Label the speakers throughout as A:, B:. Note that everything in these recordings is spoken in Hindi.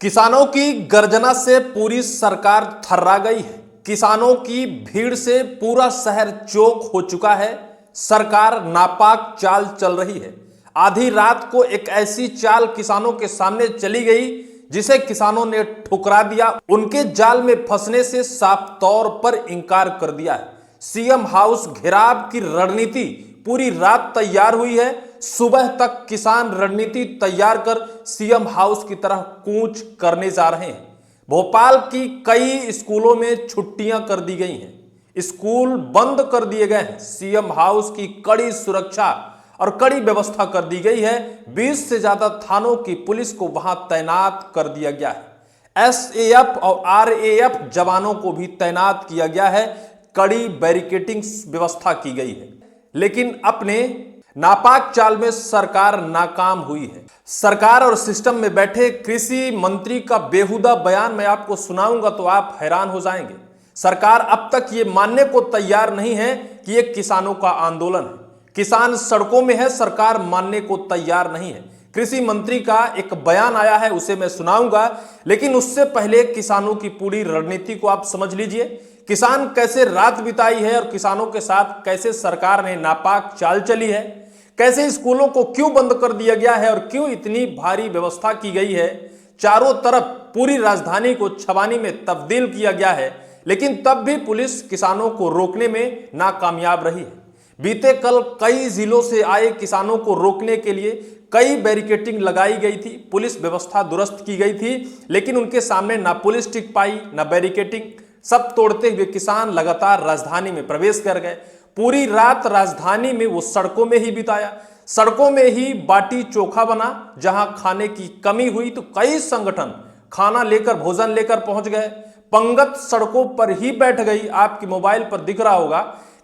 A: किसानों की गर्जना से पूरी सरकार थर्रा गई है। किसानों की भीड़ से पूरा शहर चौक हो चुका है। सरकार नापाक चाल चल रही है। आधी रात को एक ऐसी चाल किसानों के सामने चली गई जिसे किसानों ने ठुकरा दिया। उनके जाल में फंसने से साफ तौर पर इंकार कर दिया है। सीएम हाउस घेराव की रणनीति पूरी रात तैयार हुई है। सुबह तक किसान रणनीति तैयार कर सीएम हाउस की तरह कूच करने जा रहे हैं। भोपाल की कई स्कूलों में छुट्टियां कर दी गई हैं। स्कूल बंद कर दिए गए हैं। सीएम हाउस की कड़ी सुरक्षा और कड़ी व्यवस्था कर दी गई है। 20 से ज्यादा थानों की पुलिस को वहां तैनात कर दिया गया है। एसएएफ और आरएएफ जवानों को भी तैनात किया गया है। कड़ी बैरिकेडिंग व्यवस्था की गई है। लेकिन अपने नापाक चाल में सरकार नाकाम हुई है। सरकार और सिस्टम में बैठे कृषि मंत्री का बेहुदा बयान मैं आपको सुनाऊंगा तो आप हैरान हो जाएंगे। सरकार अब तक ये मानने को तैयार नहीं है कि ये किसानों का आंदोलन है। किसान सड़कों में है, सरकार मानने को तैयार नहीं है। कृषि मंत्री का एक बयान आया है, उसे मैं सुनाऊंगा, लेकिन उससे पहले किसानों की पूरी रणनीति को आप समझ लीजिए। किसान कैसे रात बिताई है और किसानों के साथ कैसे सरकार ने नापाक चाल चली है, कैसे स्कूलों को क्यों बंद कर दिया गया है और क्यों इतनी भारी व्यवस्था की गई है। चारों तरफ पूरी राजधानी को छबानी में तब्दील किया गया है, लेकिन तब भी पुलिस किसानों को रोकने में नाकामयाब रही है। बीते कल कई जिलों से आए किसानों को रोकने के लिए कई बैरिकेडिंग लगाई गई थी, पुलिस व्यवस्था दुरुस्त की गई थी, लेकिन उनके सामने ना पुलिस टिक पाई ना बैरिकेडिंग। सब तोड़ते हुए किसान लगातार राजधानी में प्रवेश कर गए। पूरी रात राजधानी में वो सड़कों में ही बिताया। सड़कों में ही बाटी चोखा बना। जहां खाने की कमी हुई तो कई संगठन खाना लेकर, भोजन लेकर पहुंच गए। पंगत सड़कों पर ही बैठ गई। आपके मोबाइल पर दिख रहा होगा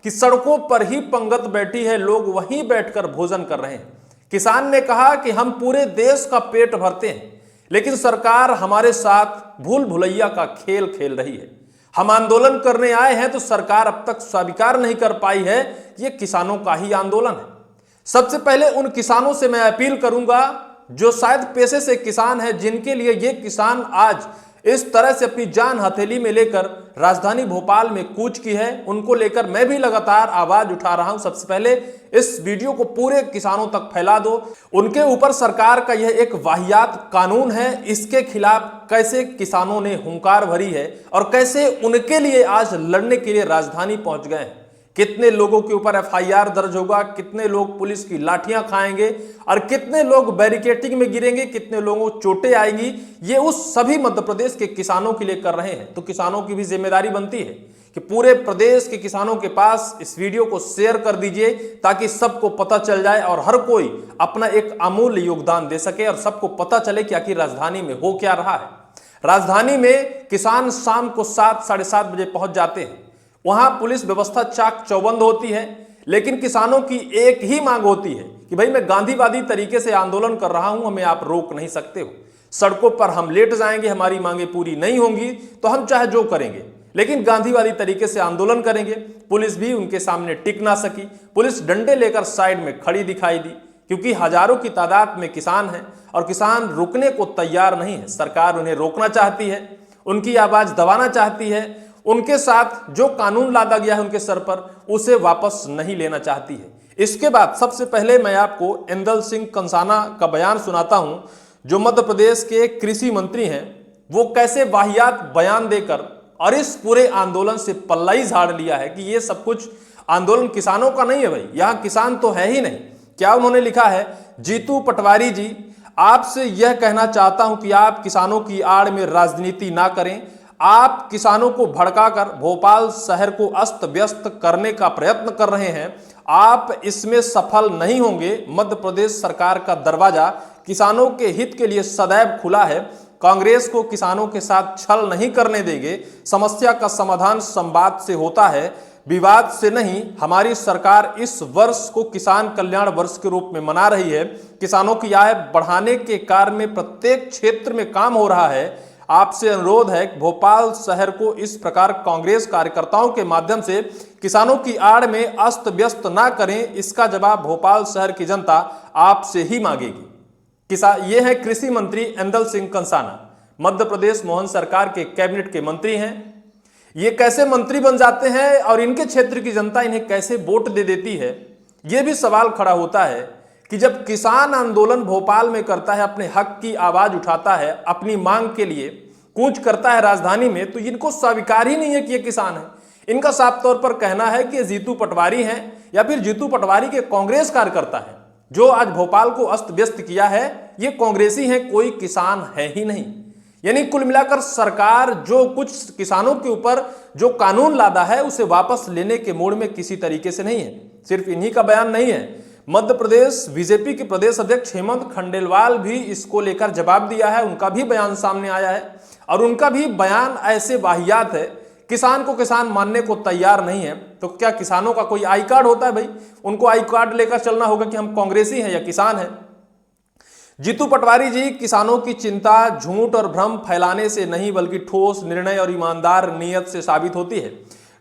A: कि सड़कों पर ही पंगत बैठी है, लोग वहीं बैठकर भोजन कर रहे हैं। किसान ने कहा कि हम पूरे देश का पेट भरते हैं, लेकिन सरकार हमारे साथ भूल भुलैया का खेल खेल रही है। हम आंदोलन करने आए हैं तो सरकार अब तक स्वीकार नहीं कर पाई है कि ये किसानों का ही आंदोलन है। सबसे पहले उन किसानों से मैं अपील करूंगा जो शायद पेशे से किसान है, जिनके लिए ये किसान आज इस तरह से अपनी जान हथेली में लेकर राजधानी भोपाल में कूच की है, उनको लेकर मैं भी लगातार आवाज उठा रहा हूं। सबसे पहले इस वीडियो को पूरे किसानों तक फैला दो। उनके ऊपर सरकार का यह एक वाहियात कानून है, इसके खिलाफ कैसे किसानों ने हुंकार भरी है और कैसे उनके लिए आज लड़ने के लिए राजधानी पहुंच गए हैं। कितने लोगों के ऊपर एफआईआर दर्ज होगा, कितने लोग पुलिस की लाठियां खाएंगे और कितने लोग बैरिकेडिंग में गिरेंगे, कितने लोगों को चोटें आएंगी, ये उस सभी मध्य प्रदेश के किसानों के लिए कर रहे हैं। तो किसानों की भी जिम्मेदारी बनती है कि पूरे प्रदेश के किसानों के पास इस वीडियो को शेयर कर दीजिए ताकि सबको पता चल जाए और हर कोई अपना एक अमूल्य योगदान दे सके और सबको पता चले कि आखिर राजधानी में हो क्या रहा है। राजधानी में किसान शाम को 7, साढ़े 7 बजे पहुंच जाते हैं। वहां पुलिस व्यवस्था चाक चौबंद होती है, लेकिन किसानों की एक ही मांग होती है कि भाई मैं गांधीवादी तरीके से आंदोलन कर रहा हूं, हमें आप रोक नहीं सकते हो। सड़कों पर हम लेट जाएंगे, हमारी मांगे पूरी नहीं होंगी तो हम चाहे जो करेंगे, लेकिन गांधीवादी तरीके से आंदोलन करेंगे। पुलिस भी उनके सामने टिक ना सकी। पुलिस डंडे लेकर साइड में खड़ी दिखाई दी, क्योंकि हजारों की तादाद में किसान हैं और किसान रुकने को तैयार नहीं है। सरकार उन्हें रोकना चाहती है, उनकी आवाज दबाना चाहती है, उनके साथ जो कानून लादा गया है उनके सर पर उसे वापस नहीं लेना चाहती है। इसके बाद सबसे पहले मैं आपको इंदल सिंह कंसाना का बयान सुनाता हूं, जो मध्य प्रदेश के कृषि मंत्री हैं। वो कैसे वाहियात बयान देकर और इस पूरे आंदोलन से पल्ला ही झाड़ लिया है कि ये सब कुछ आंदोलन किसानों का नहीं है। भाई यहां किसान तो है ही नहीं। क्या उन्होंने लिखा है? जीतू पटवारी जी, आपसे यह कहना चाहता हूं कि आप किसानों की आड़ में राजनीति ना करें। आप किसानों को भड़काकर भोपाल शहर को अस्त व्यस्त करने का प्रयत्न कर रहे हैं। आप इसमें सफल नहीं होंगे। मध्य प्रदेश सरकार का दरवाजा किसानों के हित के लिए सदैव खुला है। कांग्रेस को किसानों के साथ छल नहीं करने देंगे। समस्या का समाधान संवाद से होता है, विवाद से नहीं। हमारी सरकार इस वर्ष को किसान कल्याण वर्ष के रूप में मना रही है। किसानों की आय बढ़ाने के कार्य में प्रत्येक क्षेत्र में काम हो रहा है। आपसे अनुरोध है कि भोपाल शहर को इस प्रकार कांग्रेस कार्यकर्ताओं के माध्यम से किसानों की आड़ में अस्त व्यस्त ना करें। इसका जवाब भोपाल शहर की जनता आपसे ही मांगेगी। ये है कृषि मंत्री इंदल सिंह कंसाना। मध्य प्रदेश मोहन सरकार के कैबिनेट के मंत्री हैं। ये कैसे मंत्री बन जाते हैं और इनके क्षेत्र की जनता इन्हें कैसे वोट दे देती है, यह भी सवाल खड़ा होता है कि जब किसान आंदोलन भोपाल में करता है, अपने हक की आवाज उठाता है, अपनी मांग के लिए कूच करता है राजधानी में, तो इनको स्वीकार ही नहीं है कि ये किसान है। इनका साफ तौर पर कहना है कि ये जीतू पटवारी हैं या फिर जीतू पटवारी के कांग्रेस कार्यकर्ता हैं। जो आज भोपाल को अस्त व्यस्त किया है ये कांग्रेसी हैं, कोई किसान है ही नहीं। यानी कुल मिलाकर सरकार जो कुछ किसानों के ऊपर जो कानून लादा है उसे वापस लेने के मोड़ में किसी तरीके से नहीं है। सिर्फ इन्हीं का बयान नहीं है, मध्य प्रदेश बीजेपी के प्रदेश अध्यक्ष हेमंत खंडेलवाल भी इसको लेकर जवाब दिया है। उनका भी बयान सामने आया है और उनका भी बयान ऐसे वाहियात है, किसान को किसान मानने को तैयार नहीं है। तो क्या किसानों का कोई आई कार्ड होता है भाई? उनको आई कार्ड लेकर चलना होगा कि हम कांग्रेसी हैं या किसान हैं। जीतू पटवारी जी, किसानों की चिंता झूठ और भ्रम फैलाने से नहीं बल्कि ठोस निर्णय और ईमानदार नीयत से साबित होती है।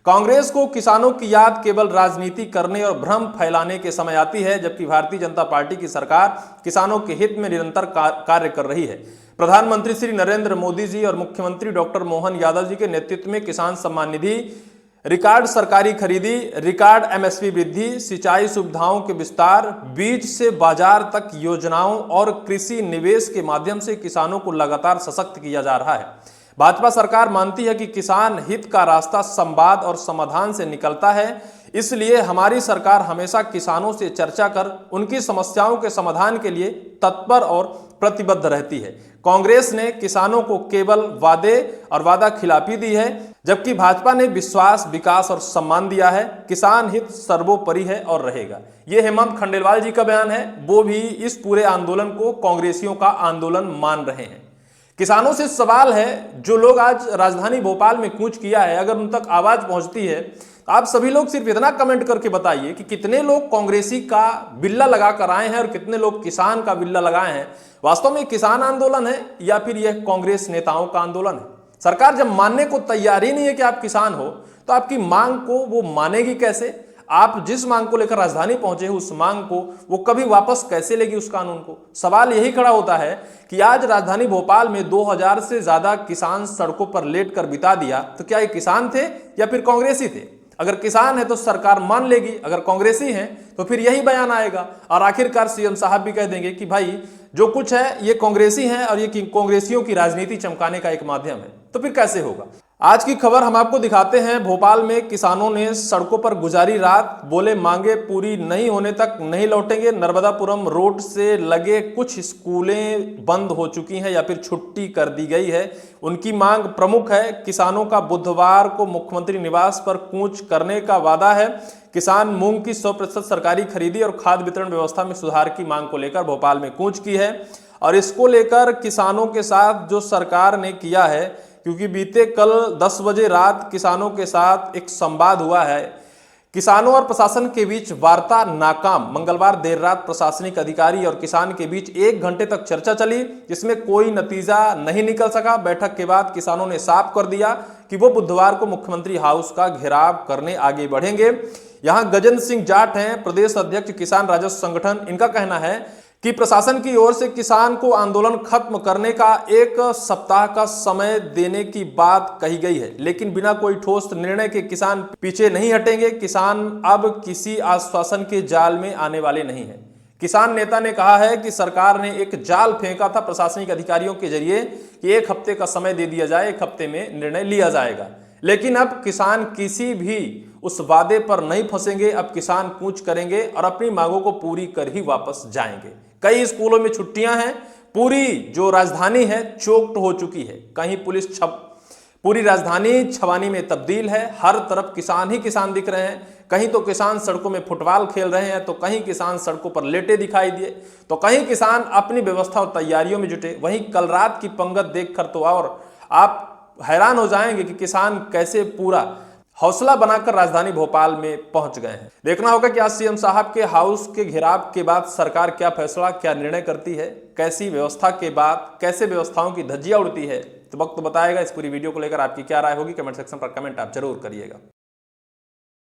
A: कांग्रेस को किसानों की याद केवल राजनीति करने और भ्रम फैलाने के समय आती है, जबकि भारतीय जनता पार्टी की सरकार किसानों के हित में निरंतर कार्य कर रही है। प्रधानमंत्री श्री नरेंद्र मोदी जी और मुख्यमंत्री डॉक्टर मोहन यादव जी के नेतृत्व में किसान सम्मान निधि, रिकॉर्ड सरकारी खरीदी, रिकॉर्ड एमएसपी वृद्धि, सिंचाई सुविधाओं के विस्तार, बीज से बाजार तक योजनाओं और कृषि निवेश के माध्यम से किसानों को लगातार सशक्त किया जा रहा है। भाजपा सरकार मानती है कि किसान हित का रास्ता संवाद और समाधान से निकलता है, इसलिए हमारी सरकार हमेशा किसानों से चर्चा कर उनकी समस्याओं के समाधान के लिए तत्पर और प्रतिबद्ध रहती है। कांग्रेस ने किसानों को केवल वादे और वादा खिलाफी दी है, जबकि भाजपा ने विश्वास, विकास और सम्मान दिया है। किसान हित सर्वोपरि है और रहेगा। यह हेमंत खंडेलवाल जी का बयान है। वो भी इस पूरे आंदोलन को कांग्रेसियों का आंदोलन मान रहे हैं। किसानों से सवाल है, जो लोग आज राजधानी भोपाल में कूच किया है, अगर उन तक आवाज पहुंचती है तो आप सभी लोग सिर्फ इतना कमेंट करके बताइए कि कितने लोग कांग्रेसी का बिल्ला लगा कर आए हैं और कितने लोग किसान का बिल्ला लगाए हैं। वास्तव में किसान आंदोलन है या फिर यह कांग्रेस नेताओं का आंदोलन है? सरकार जब मानने को तैयार ही नहीं है कि आप किसान हो, तो आपकी मांग को वो मानेगी कैसे? आप जिस मांग को लेकर राजधानी पहुंचे उस मांग को वो कभी वापस कैसे लेगी उस कानून को? सवाल यही खड़ा होता है कि आज राजधानी भोपाल में 2000 से ज्यादा किसान सड़कों पर लेटकर बिता दिया, तो क्या ये किसान थे या फिर कांग्रेसी थे? अगर किसान है तो सरकार मान लेगी, अगर कांग्रेसी हैं तो फिर यही बयान आएगा और आखिरकार सीएम साहब भी कह देंगे कि भाई जो कुछ है ये कांग्रेसी है और ये कांग्रेसियों की राजनीति चमकाने का एक माध्यम है। तो फिर कैसे होगा? आज की खबर हम आपको दिखाते हैं। भोपाल में किसानों ने सड़कों पर गुजारी रात, बोले मांगे पूरी नहीं होने तक नहीं लौटेंगे। नर्मदापुरम रोड से लगे कुछ स्कूलें बंद हो चुकी हैं या फिर छुट्टी कर दी गई है। उनकी मांग प्रमुख है। किसानों का बुधवार को मुख्यमंत्री निवास पर कूच करने का वादा है। किसान मूंग की 100% सरकारी खरीदी और खाद्य वितरण व्यवस्था में सुधार की मांग को लेकर भोपाल में कूच की है और इसको लेकर किसानों के साथ जो सरकार ने किया है, क्योंकि बीते कल 10 बजे रात किसानों के साथ एक संवाद हुआ है। किसानों और प्रशासन के बीच वार्ता नाकाम। मंगलवार देर रात प्रशासनिक अधिकारी और किसान के बीच 1 घंटे तक चर्चा चली, जिसमें कोई नतीजा नहीं निकल सका। बैठक के बाद किसानों ने साफ कर दिया कि वो बुधवार को मुख्यमंत्री हाउस का घेराव करने आगे बढ़ेंगे। यहां गजेंद्र सिंह जाट हैं, प्रदेश अध्यक्ष किसान राजस्व संगठन। इनका कहना है कि प्रशासन की ओर से किसान को आंदोलन खत्म करने का 1 सप्ताह का समय देने की बात कही गई है, लेकिन बिना कोई ठोस निर्णय के किसान पीछे नहीं हटेंगे। किसान अब किसी आश्वासन के जाल में आने वाले नहीं हैं। किसान नेता ने कहा है कि सरकार ने एक जाल फेंका था प्रशासनिक अधिकारियों के जरिए कि 1 हफ्ते का समय दे दिया जाए, 1 हफ्ते में निर्णय लिया जाएगा, लेकिन अब किसान किसी भी उस वादे पर नहीं फंसेंगे। अब किसान कूच करेंगे और अपनी मांगों को पूरी कर ही वापस जाएंगे। कई स्कूलों में छुट्टियां हैं। पूरी जो राजधानी है चोक्ड हो चुकी है। कहीं पूरी राजधानी छवानी में तब्दील है। हर तरफ किसान ही किसान दिख रहे हैं। कहीं तो किसान सड़कों में फुटबॉल खेल रहे हैं, तो कहीं किसान सड़कों पर लेटे दिखाई दिए, तो कहीं किसान अपनी व्यवस्था और तैयारियों में जुटे। वहीं कल रात की पंगत देखकर तो और आप हैरान हो जाएंगे कि किसान कैसे पूरा हौसला बनाकर राजधानी भोपाल में पहुंच गए हैं। देखना होगा कि आज सीएम साहब के हाउस के घेराव के बाद सरकार क्या फैसला, क्या निर्णय करती है, कैसी व्यवस्था के बाद कैसे व्यवस्थाओं की धज्जियां उड़ती है। तो वक्त बताएगा। इस पूरी वीडियो को लेकर आपकी क्या राय होगी, कमेंट सेक्शन पर कमेंट आप जरूर करिएगा।